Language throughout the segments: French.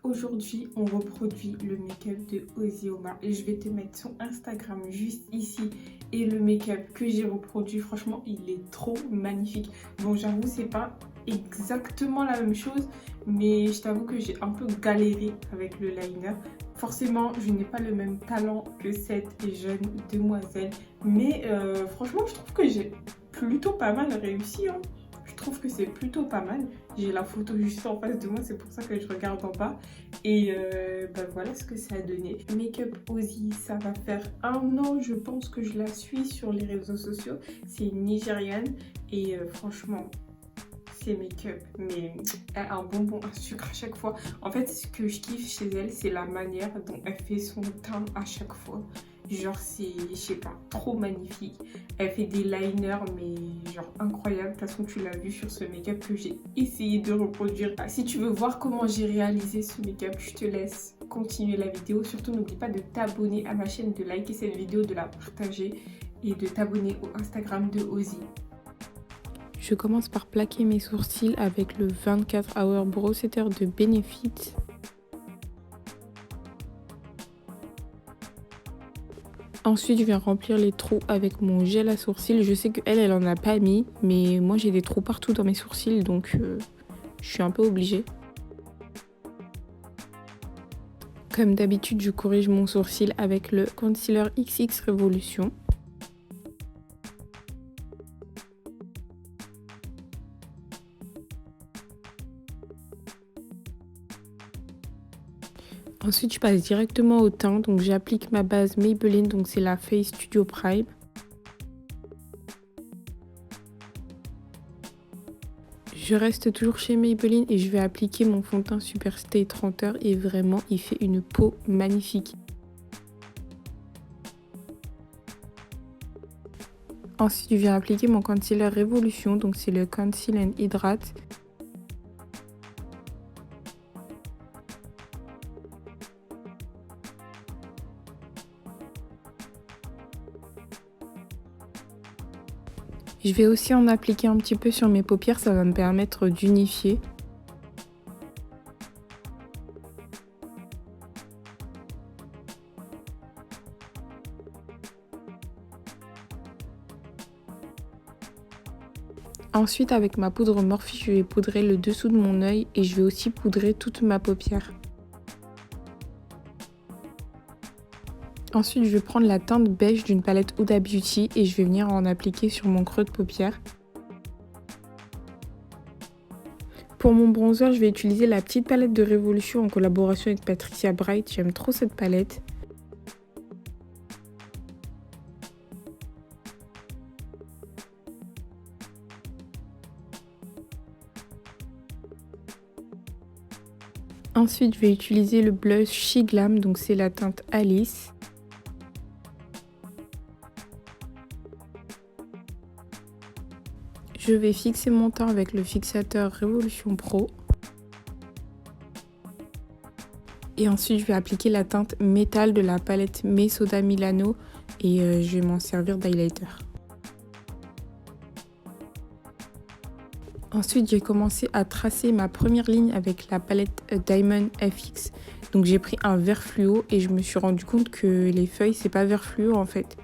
aujourd'hui on reproduit le make-up de Ozzy Omar et je vais te mettre son Instagram juste ici et le make-up que j'ai reproduit, franchement il est trop magnifique. Bon, j'avoue c'est pas exactement la même chose, mais je t'avoue que j'ai un peu galéré avec le liner. Forcément je n'ai pas le même talent que cette jeune demoiselle, mais franchement je trouve que j'ai plutôt pas mal réussi, hein. Je trouve que c'est plutôt pas mal. J'ai la photo juste en face de moi, c'est pour ça que je regarde en bas. Et voilà ce que ça a donné. Make-up Ozzy, ça va faire 1 an, je pense que je la suis sur les réseaux sociaux. C'est une Nigériane et franchement, c'est make-up, mais elle a un bonbon, un sucre à chaque fois. En fait, ce que je kiffe chez elle, c'est la manière dont elle fait son teint à chaque fois. Genre, c'est, je sais pas, trop magnifique. Elle fait des liners, mais genre incroyable. De toute façon, tu l'as vu sur ce make-up que j'ai essayé de reproduire. Si tu veux voir comment j'ai réalisé ce make-up, je te laisse continuer la vidéo. Surtout, n'oublie pas de t'abonner à ma chaîne, de liker cette vidéo, de la partager et de t'abonner au Instagram de Ozzy. Je commence par plaquer mes sourcils avec le 24 Hour Brow Setter de Benefit. Ensuite, je viens remplir les trous avec mon gel à sourcils. Je sais qu'elle, elle en a pas mis, mais moi j'ai des trous partout dans mes sourcils, donc je suis un peu obligée. Comme d'habitude, je corrige mon sourcil avec le concealer XX Revolution. Ensuite, je passe directement au teint, donc j'applique ma base Maybelline, donc c'est la Face Studio Prime. Je reste toujours chez Maybelline et je vais appliquer mon fond de teint Superstay 30 heures et vraiment, il fait une peau magnifique. Ensuite, je viens appliquer mon concealer Révolution, donc c'est le Conceal and Hydrate. Je vais aussi en appliquer un petit peu sur mes paupières, ça va me permettre d'unifier. Ensuite, avec ma poudre Morphe, je vais poudrer le dessous de mon œil et je vais aussi poudrer toute ma paupière. Ensuite, je vais prendre la teinte beige d'une palette Huda Beauty et je vais venir en appliquer sur mon creux de paupière. Pour mon bronzer, je vais utiliser la petite palette de Révolution en collaboration avec Patricia Bright. J'aime trop cette palette. Ensuite, je vais utiliser le blush She Glam, donc c'est la teinte Alice. Je vais fixer mon teint avec le fixateur Révolution Pro. Et ensuite, je vais appliquer la teinte métal de la palette Mesoda Milano et je vais m'en servir d'highlighter. Ensuite, j'ai commencé à tracer ma première ligne avec la palette Diamond FX. Donc j'ai pris un vert fluo et je me suis rendu compte que les feuilles, c'est pas vert fluo en fait.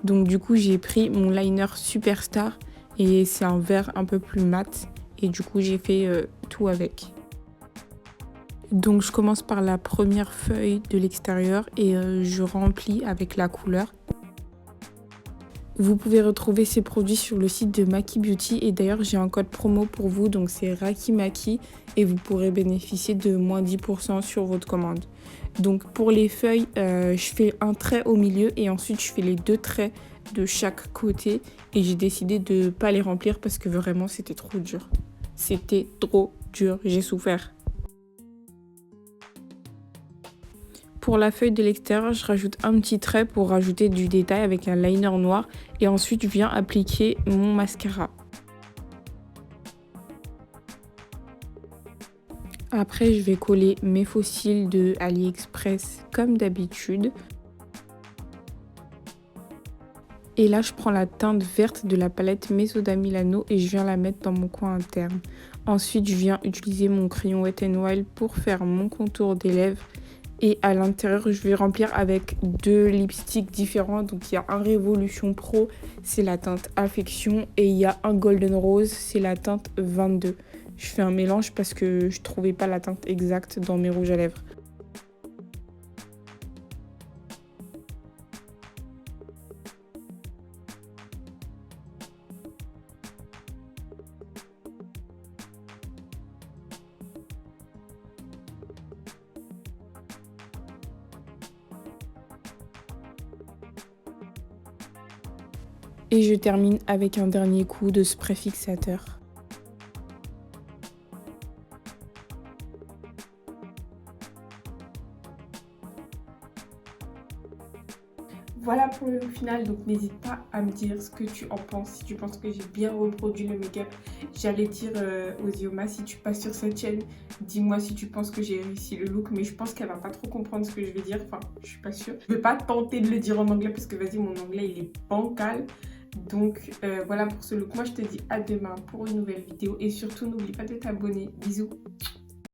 Donc du coup, j'ai pris mon liner Superstar et c'est un vert un peu plus mat. Et du coup, j'ai fait tout avec. Donc je commence par la première feuille de l'extérieur et je remplis avec la couleur. Vous pouvez retrouver ces produits sur le site de Maki Beauty et d'ailleurs j'ai un code promo pour vous, donc c'est Rakimaki et vous pourrez bénéficier de moins 10% sur votre commande. Donc pour les feuilles, je fais un trait au milieu et ensuite je fais les 2 traits de chaque côté et j'ai décidé de ne pas les remplir parce que vraiment c'était trop dur. C'était trop dur, j'ai souffert. Pour la feuille de l'extérieur, je rajoute un petit trait pour rajouter du détail avec un liner noir et ensuite je viens appliquer mon mascara. Après, je vais coller mes faux cils de AliExpress comme d'habitude. Et là, je prends la teinte verte de la palette Mesoda Milano et je viens la mettre dans mon coin interne. Ensuite, je viens utiliser mon crayon Wet n Wild pour faire mon contour des lèvres. Et à l'intérieur, je vais remplir avec 2 lipsticks différents. Donc, il y a un Révolution Pro, c'est la teinte Affection. Et il y a un Golden Rose, c'est la teinte 22. Je fais un mélange parce que je trouvais pas la teinte exacte dans mes rouges à lèvres. Et je termine avec un dernier coup de spray fixateur. Voilà pour le look final, donc n'hésite pas à me dire ce que tu en penses, si tu penses que j'ai bien reproduit le make-up. J'allais dire Ozioma, si tu passes sur cette chaîne, dis-moi si tu penses que j'ai réussi le look, mais je pense qu'elle va pas trop comprendre ce que je vais dire, enfin je suis pas sûre. Je vais pas tenter de le dire en anglais parce que vas-y, mon anglais il est bancal. Donc voilà pour ce look, moi je te dis à demain pour une nouvelle vidéo et surtout n'oublie pas de t'abonner, bisous.